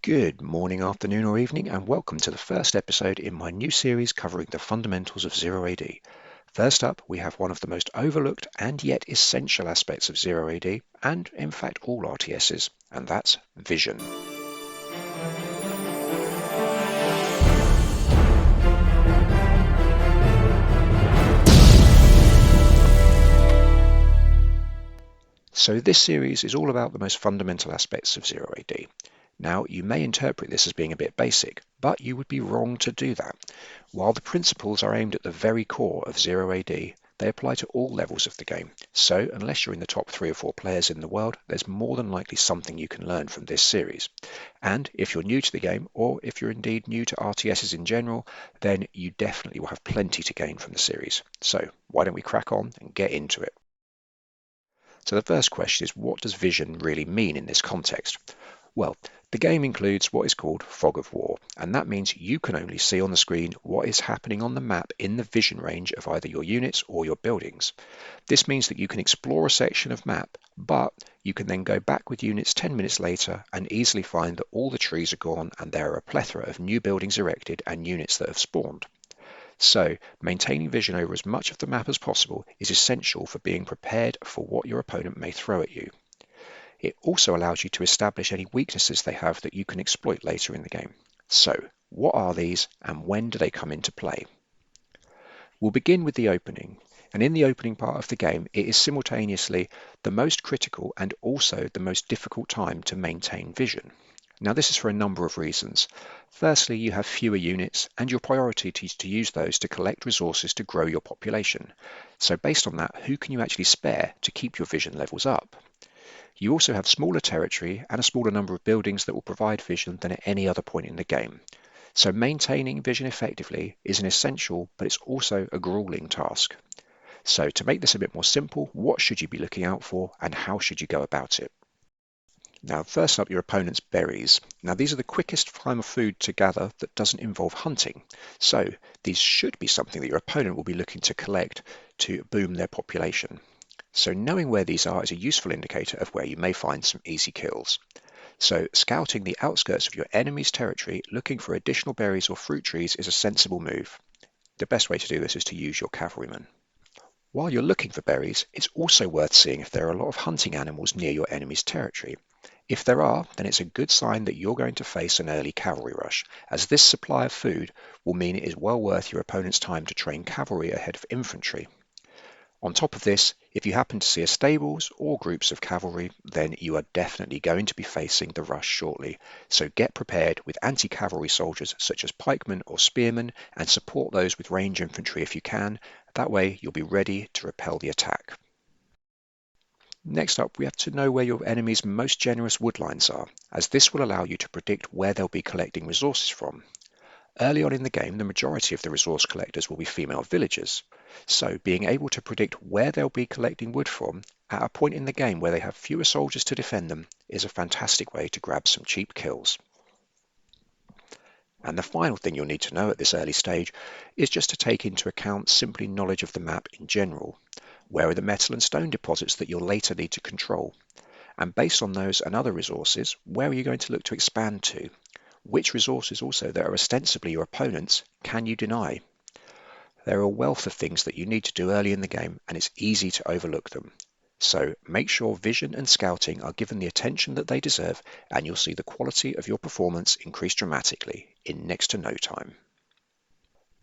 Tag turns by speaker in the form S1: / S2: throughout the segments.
S1: Good morning, afternoon, or evening, and welcome to the first episode in my new series covering the fundamentals of Zero AD. First up, we have one of the most overlooked and yet essential aspects of Zero AD, and in fact all RTSs, and that's vision. So this series is all about the most fundamental aspects of Zero AD. Now, you may interpret this as being a bit basic, but you would be wrong to do that. While the principles are aimed at the very core of Zero AD, they apply to all levels of the game. So, unless you're in the top 3 or 4 players in the world, there's more than likely something you can learn from this series. And if you're new to the game, or if you're indeed new to RTSs in general, then you definitely will have plenty to gain from the series. So, why don't we crack on and get into it? So the first question is, what does vision really mean in this context? Well, the game includes what is called fog of war, and that means you can only see on the screen what is happening on the map in the vision range of either your units or your buildings. This means that you can explore a section of map, but you can then go back with units 10 minutes later and easily find that all the trees are gone and there are a plethora of new buildings erected and units that have spawned. So, maintaining vision over as much of the map as possible is essential for being prepared for what your opponent may throw at you. It also allows you to establish any weaknesses they have that you can exploit later in the game. So, what are these and when do they come into play? We'll begin with the opening, and in the opening part of the game, it is simultaneously the most critical and also the most difficult time to maintain vision. Now, this is for a number of reasons. Firstly, you have fewer units, and your priority is to use those to collect resources to grow your population. So based on that, who can you actually spare to keep your vision levels up? You also have smaller territory and a smaller number of buildings that will provide vision than at any other point in the game. So maintaining vision effectively is an essential, but it's also a grueling task. So to make this a bit more simple, what should you be looking out for and how should you go about it? Now, first up, your opponent's berries. Now, these are the quickest form of food to gather that doesn't involve hunting. So, these should be something that your opponent will be looking to collect to boom their population. So, knowing where these are is a useful indicator of where you may find some easy kills. So, scouting the outskirts of your enemy's territory, looking for additional berries or fruit trees is a sensible move. The best way to do this is to use your cavalrymen. While you're looking for berries, it's also worth seeing if there are a lot of hunting animals near your enemy's territory. If there are, then it's a good sign that you're going to face an early cavalry rush, as this supply of food will mean it is well worth your opponent's time to train cavalry ahead of infantry. On top of this, if you happen to see a stables or groups of cavalry, then you are definitely going to be facing the rush shortly. So get prepared with anti-cavalry soldiers such as pikemen or spearmen and support those with range infantry if you can. That way you'll be ready to repel the attack. Next up, we have to know where your enemy's most generous woodlines are, as this will allow you to predict where they'll be collecting resources from. Early on in the game, the majority of the resource collectors will be female villagers, so being able to predict where they'll be collecting wood from at a point in the game where they have fewer soldiers to defend them is a fantastic way to grab some cheap kills. And the final thing you'll need to know at this early stage is just to take into account simply knowledge of the map in general. Where are the metal and stone deposits that you'll later need to control? And based on those and other resources, where are you going to look to expand to? Which resources also that are ostensibly your opponent's can you deny? There are a wealth of things that you need to do early in the game, and it's easy to overlook them. So make sure vision and scouting are given the attention that they deserve, and you'll see the quality of your performance increase dramatically in next to no time.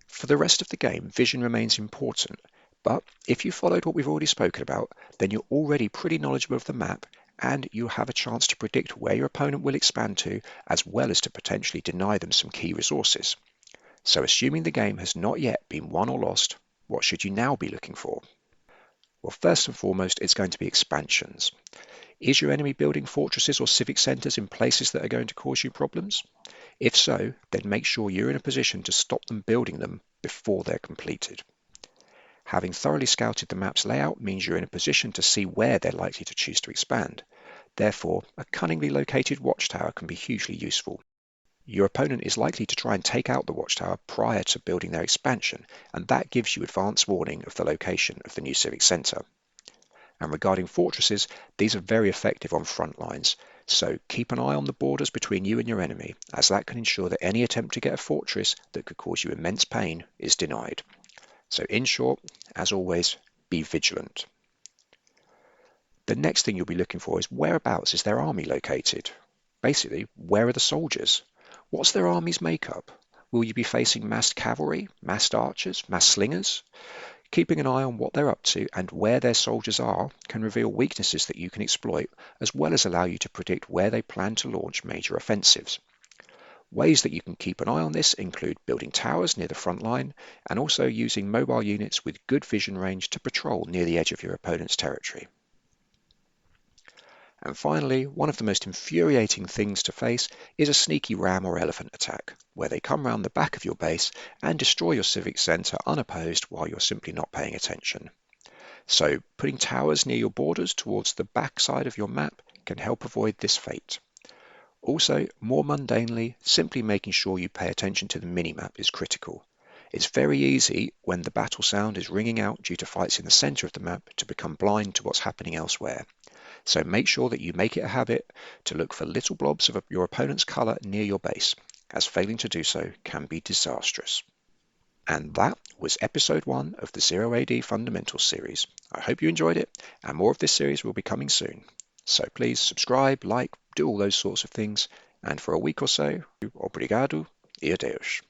S1: For the rest of the game, vision remains important, but if you followed what we've already spoken about, then you're already pretty knowledgeable of the map and you'll have a chance to predict where your opponent will expand to, as well as to potentially deny them some key resources. So assuming the game has not yet been won or lost, what should you now be looking for? Well, first and foremost, it's going to be expansions. Is your enemy building fortresses or civic centres in places that are going to cause you problems? If so, then make sure you're in a position to stop them building them before they're completed. Having thoroughly scouted the map's layout means you're in a position to see where they're likely to choose to expand. Therefore, a cunningly located watchtower can be hugely useful. Your opponent is likely to try and take out the watchtower prior to building their expansion, and that gives you advance warning of the location of the new civic centre. And regarding fortresses, these are very effective on front lines, So keep an eye on the borders between you and your enemy, as that can ensure that any attempt to get a fortress that could cause you immense pain is denied. So in short, as always, be vigilant. The next thing you'll be looking for is whereabouts is their army located? Basically, where are the soldiers? What's their army's makeup? Will you be facing massed cavalry, massed archers, massed slingers? Keeping an eye on what they're up to and where their soldiers are can reveal weaknesses that you can exploit, as well as allow you to predict where they plan to launch major offensives. Ways that you can keep an eye on this include building towers near the front line and also using mobile units with good vision range to patrol near the edge of your opponent's territory. And finally, one of the most infuriating things to face is a sneaky ram or elephant attack, where they come round the back of your base and destroy your civic centre unopposed while you're simply not paying attention. So putting towers near your borders towards the back side of your map can help avoid this fate. Also, more mundanely, simply making sure you pay attention to the minimap is critical. It's very easy when the battle sound is ringing out due to fights in the centre of the map to become blind to what's happening elsewhere. So make sure that you make it a habit to look for little blobs of your opponent's colour near your base, as failing to do so can be disastrous. And that was episode 1 of the Zero AD Fundamentals series. I hope you enjoyed it, and more of this series will be coming soon. So please subscribe, like, do all those sorts of things, and for a week or so, obrigado e adeus.